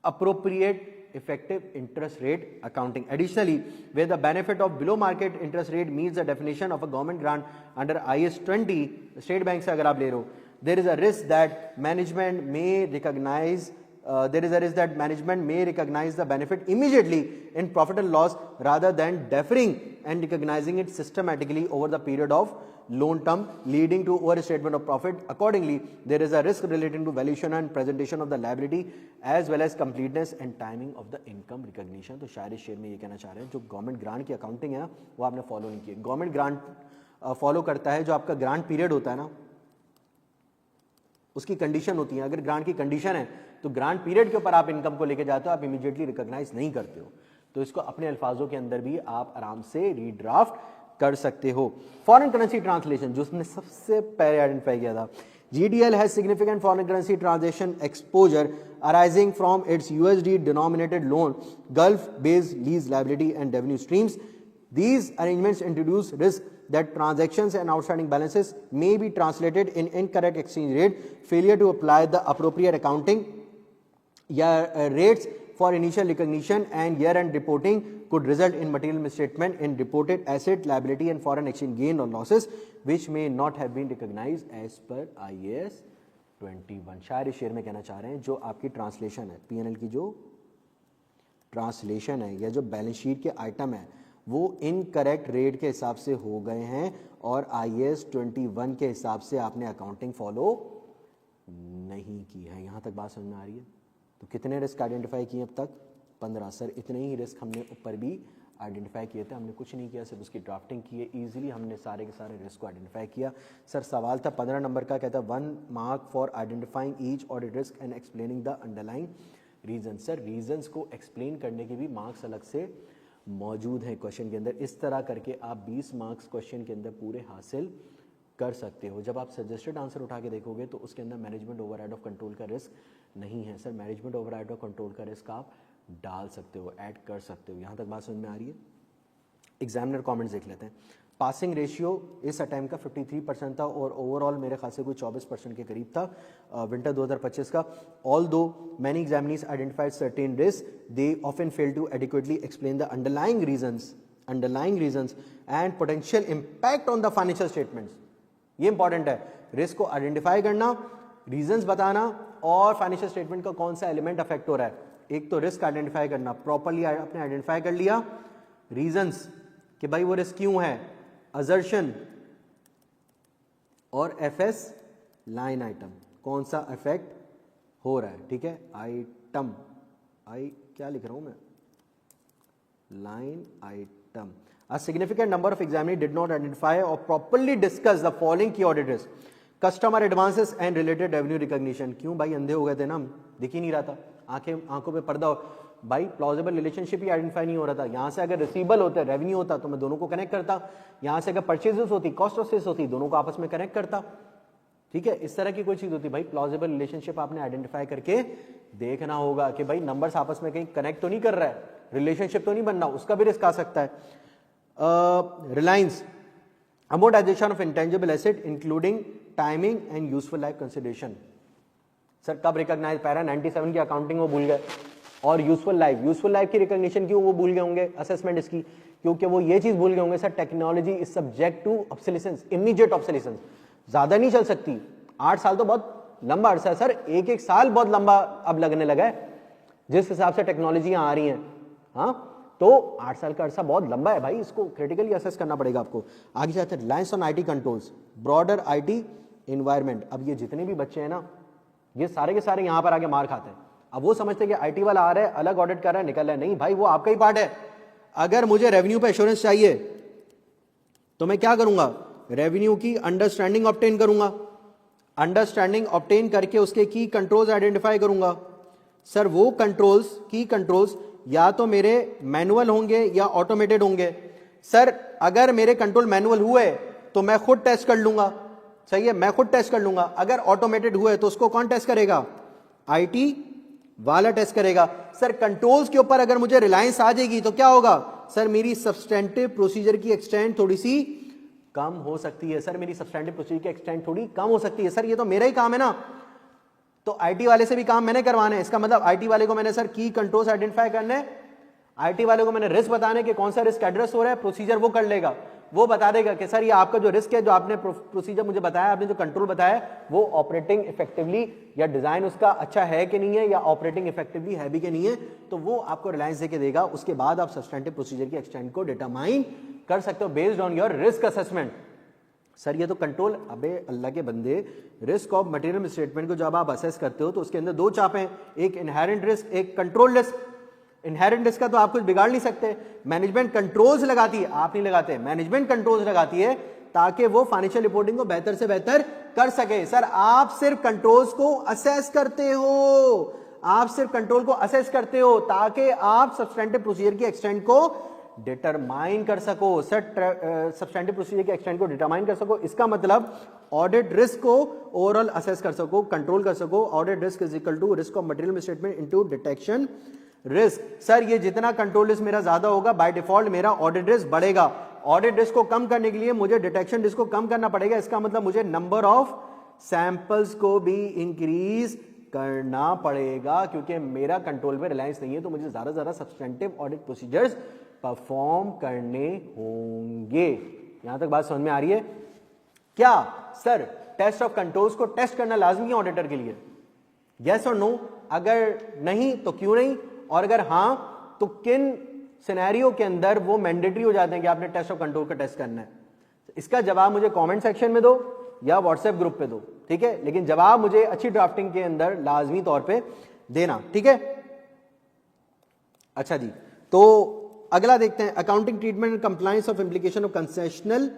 appropriate effective interest rate accounting. Additionally, where the benefit of below market interest rate meets the definition of a government grant under IS 20, state bank से अगर आप ले रहे हो, there is a risk that management may recognize the benefit immediately in profit and loss rather than deferring and recognizing it systematically over the period of loan term, leading to overstatement of profit. Accordingly, there is a risk relating to valuation and presentation of the liability as well as completeness and timing of the income recognition. तो शायद इस शेयर में ये कहना चाह रहे हैं जो गवर्नमेंट ग्रांट की अकाउंटिंग है ना, वो आपने फॉलो नहीं की। गवर्नमेंट ग्रांट फॉलो करता है जो आपका ग्रांट पीरियड होता है ना, उसकी कंडीशन होती है। अगर ग्रांट की कंडीशन है तो ग्रांट पीरियड के ऊपर आप इनकम को लेके जाते हो, आप इमीडिएटली रिकॉग्नाइज नहीं करते हो। तो इसको अपने अल्फाजों के अंदर भी आप आराम से रीड्राफ्ट कर सकते हो। फॉरेन करेंसी ट्रांसलेशन, जो उसने सबसे पहले आइडेंटिफाई किया था, GTL has significant foreign currency transaction exposure arising from its USD denominated loan, Gulf based lease liability and revenue streams. These arrangements introduce risk that transactions and outstanding balances may be translated in incorrect exchange rate, failure to apply the appropriate accounting rates for initial recognition and year-end reporting could result in material misstatement in reported asset, liability and foreign exchange gain or losses which may not have been recognized as per IAS 21. शायद इस शेयर में कहना चाह रहे हैं जो आपकी ट्रांसलेशन है, P&L की जो ट्रांसलेशन है या जो बैलेंस शीट के आइटम है वो इनकरेक्ट रेट के हिसाब से हो गए हैं और IAS 21 के हिसाब से आपने अकाउंटिंग फॉलो नहीं की है। यहाँ तक बात समझ में आ रही है। तो कितने रिस्क आइडेंटिफाई किए अब तक? 15 सर। इतने ही रिस्क हमने ऊपर भी आइडेंटिफाई किए थे, हमने कुछ नहीं किया, सिर्फ उसकी ड्राफ्टिंग की है। ईजिली हमने सारे के सारे रिस्क को आइडेंटिफाई किया। सर सवाल था 15 नंबर का, कहता 1 mark for identifying each audit risk and explaining the underlying reason. Sir reasons को एक्सप्लेन करने के भी मार्क्स अलग से मौजूद हैं क्वेश्चन के अंदर। इस तरह करके आप 20 मार्क्स क्वेश्चन के अंदर पूरे हासिल कर सकते हो। जब आप सजेस्टेड आंसर उठा के देखोगे तो उसके अंदर मैनेजमेंट ओवरराइड ऑफ कंट्रोल का रिस्क नहीं है। Sir management override of control का रिस्क आप डाल सकते हो, ऐड कर सकते हो। यहाँ तक बात समझ में आ रही है। एग्जामिनर कमेंट्स देख लेते हैं। पासिंग रेशियो इस अटैम्प्ट का 53% था और ओवरऑल मेरे ख्याल से कोई 24% के करीब था विंटर 2025 का। Although many examinees identified certain risk, they often fail to adequately explain the underlying reasons and potential impact on the financial statements. ये इंपॉर्टेंट है, रिस्क को आइडेंटिफाई करना, रीजंस बताना और फाइनेंशियल स्टेटमेंट का कौन सा एलिमेंट अफेक्ट हो रहा है। एक तो रिस्क आइडेंटिफाई करना, प्रॉपर्ली आपने आइडेंटिफाई कर लिया रीजंस कि भाई वो रिस्क क्यों है, असर्शन और एफएस लाइन आइटम कौन सा इफेक्ट हो रहा है। ठीक है, आइटम क्या लिख रहा हूं मैं, line item. A significant number of examiners did not identify or properly discuss the following key audit risks: customer advances and related revenue recognition। क्यों भाई, अंधे हो गए थे ना हम, दिख ही नहीं रहा था, आंखों पे पर्दा भाई, प्लॉजिबल रिलेशनशिप ही आइडेंटिफाई नहीं हो रहा था। यहाँ से अगर रिसीवेबल होता, रेवेन्यू होता तो मैं दोनों को कनेक्ट करता, यहाँ से अगर परचेजेस होती, कॉस्ट ऑफ सेल्स होती, दोनों को आपस में कनेक्ट करता। ठीक है, इस तरह की कोई चीज होती भाई, प्लॉजिबल रिलेशनशिप आपने आइडेंटिफाई करके देखना होगा कि भाई नंबर्स आपस में कहीं कनेक्ट तो नहीं कर रहा है, रिलेशनशिप तो नहीं बनना, उसका भी रिस्क आ सकता है। Reliance, amortization of intangible asset including timing and useful life consideration। Sir कब रिकॉग्नाइज, पैरा 97 की अकाउंटिंग वो भूल गए, और यूजफुल लाइफ की रिकॉग्निशन क्यों वो भूल गए होंगे असेसमेंट इसकी, क्योंकि वो ये चीज भूल गए होंगे sir technology is subject to obsolescence, immediate obsolescence, ज्यादा नहीं चल सकती। 8 साल तो बहुत लंबा अरसा है सर, एक एक साल बहुत लंबा अब लगने लगा है जिस हिसाब से टेक्नोलॉजियां आ रही हैं। हाँ तो 8 साल का अरसा बहुत लंबा है भाई, इसको क्रिटिकली असेस करना पड़ेगा आपको। आगे जाते हैं reliance on IT controls, broader IT environment. अब ये जितने भी बच्चे हैं ना ये सारे के सारे यहां पर आके मार खाते हैं। अब वो समझते हैं कि आईटी वाला आ रहा है अलग ऑडिट कर रहा है निकल रहा है, नहीं भाई वो आपका ही पार्ट है। अगर मुझे रेवेन्यू पे एश्योरेंस चाहिए तो मैं क्या करूंगा, रेवेन्यू की अंडरस्टैंडिंग ऑब्टेन करूंगा, अंडरस्टैंडिंग ऑब्टेन करके उसके की कंट्रोल्स आइडेंटिफाई करूंगा। सर वो कंट्रोल्स की कंट्रोल्स या तो मेरे मैनुअल होंगे या ऑटोमेटेड होंगे। सर अगर मेरे कंट्रोल मैनुअल हुए तो मैं खुद टेस्ट कर लूंगा, सही है, मैं खुद टेस्ट कर लूंगा। अगर ऑटोमेटेड हुए तो उसको कौन टेस्ट करेगा, आईटी वाला टेस्ट करेगा। सर कंट्रोल्स के ऊपर अगर मुझे रिलायंस आ जाएगी तो क्या होगा, सर मेरी सब्सटेंटिव प्रोसीजर की एक्सटेंट थोड़ी सी कम हो सकती है। सर मेरी सब्सटेंटिव प्रोसीजर की एक्सटेंट थोड़ी कम हो सकती है। सर ये तो मेरा ही काम है ना, तो आईटी वाले से भी काम मैंने करवाना है। इसका मतलब आईटी वाले को मैंने सर की कंट्रोल्स आइडेंटिफाई करने, आईटी वाले को मैंने रिस्क बताने कि कौन सा रिस्क एड्रेस हो रहा है, प्रोसीजर वो कर लेगा, वो बता देगा कि सर ये आपका जो रिस्क है, जो आपने प्रोसीजर मुझे बताया, आपने जो कंट्रोल बताया वो ऑपरेटिंग इफेक्टिवली या डिजाइन उसका अच्छा है कि नहीं है या ऑपरेटिंग इफेक्टिवली है भी कि नहीं है, तो वो आपको रिलायंस देके देगा। उसके बाद आप सब्सटेंटिव प्रोसीजर की एक्सटेंट को डिटरमाइन कर सकते हो based on your risk assessment. Sir ये तो कंट्रोल, अबे अल्लाह के बंदे, रिस्क ऑफ मटेरियल स्टेटमेंट को जब आप असेस करते हो तो उसके अंदर दो चाप हैं, एक इनहेरेंट रिस्क, एक कंट्रोल रिस्क। इनहेरेंट रिस्क का तो आप कुछ बिगाड़ नहीं सकते, मैनेजमेंट कंट्रोल्स लगाती है, आप नहीं लगाते, मैनेजमेंट कंट्रोल्स लगाती है ताकि वो फाइनेंशियल रिपोर्टिंग को बेहतर से बेहतर कर सके। सर आप सिर्फ कंट्रोल्स को असेस करते हो, आप सिर्फ कंट्रोल को असेस करते हो ताकि आप सब्सटेंटिव प्रोसीजर की एक्सटेंट को डिटरमाइन कर सको। सर सब्सटेंटिव प्रोसीजर के एक्सटेंट को डिटरमाइन कर सको, इसका मतलब ऑडिट रिस्क को ओवरऑल असेस कर सको, कंट्रोल कर सको। Audit risk is equal to risk of material statement into detection risk. Sir ये जितना कंट्रोल रिस्क मेरा ज्यादा होगा बाय डिफॉल्ट मेरा ऑडिट रिस्क बढ़ेगा। ऑडिट रिस्क को कम करने के लिए मुझे डिटेक्शन रिस्क को कम करना पड़ेगा, इसका मतलब मुझे नंबर ऑफ सैंपल्स को भी इंक्रीज करना पड़ेगा, क्योंकि मेरा कंट्रोल पे रिलायंस नहीं है तो मुझे ज्यादा ज्यादा सब्सटेंटिव ऑडिट प्रोसीजर्स परफॉर्म करने होंगे। यहां तक बात समझ में आ रही है क्या? सर टेस्ट ऑफ कंट्रोल्स को टेस्ट करना लाजमी है ऑडिटर के लिए, यस और नो? अगर नहीं तो क्यों नहीं, और अगर हां तो किन सिनेरियो के अंदर वो मैंडेटरी हो जाते हैं कि आपने टेस्ट ऑफ कंट्रोल का टेस्ट करना है? इसका जवाब मुझे कमेंट सेक्शन में दो या व्हाट्सएप ग्रुप पे दो, ठीक है, लेकिन जवाब मुझे अच्छी ड्राफ्टिंग के अंदर लाजमी तौर पे देना, ठीक है। अच्छा जी, तो अगला देखते हैं, accounting treatment and compliance of implication of concessional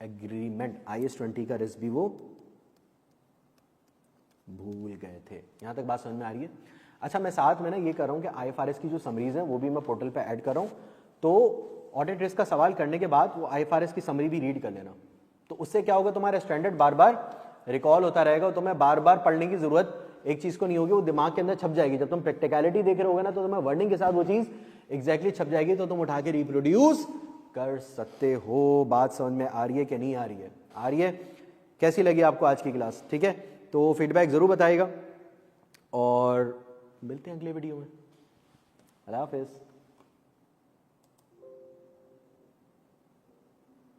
agreement. IAS 20 का रिस्क भी वो भूल गए थे। यहां तक बात समझ में आ रही है? अच्छा, मैं साथ में ना ये कर रहा हूं कि IFRS की जो समरीज है वो भी मैं पोर्टल पे ऐड कर रहा हूं, तो ऑडिट रिस्क का सवाल करने के बाद वो IFRS की समरी भी रीड कर लेना, तो उससे क्या होगा, तुम्हारा स्टैंडर्ड बार बार रिकॉल होता रहेगा, तो तुम्हें बार बार पढ़ने की जरूरत एक चीज को नहीं होगी, वो दिमाग के अंदर छप जाएगी। जब तुम प्रैक्टिकलिटी देख रहे होगे ना तो तुम्हें वर्डिंग के साथ वो चीज एग्जैक्टली छप जाएगी, तो तुम उठा के रिप्रोड्यूस कर सकते हो। बात समझ में आ रही है कि नहीं आ रही है? आ रही है? कैसी लगी आपको आज की क्लास? ठीक है, तो फीडबैक जरूर बताइएगा और मिलते हैं अगले वीडियो में। अल्लाह हाफिज।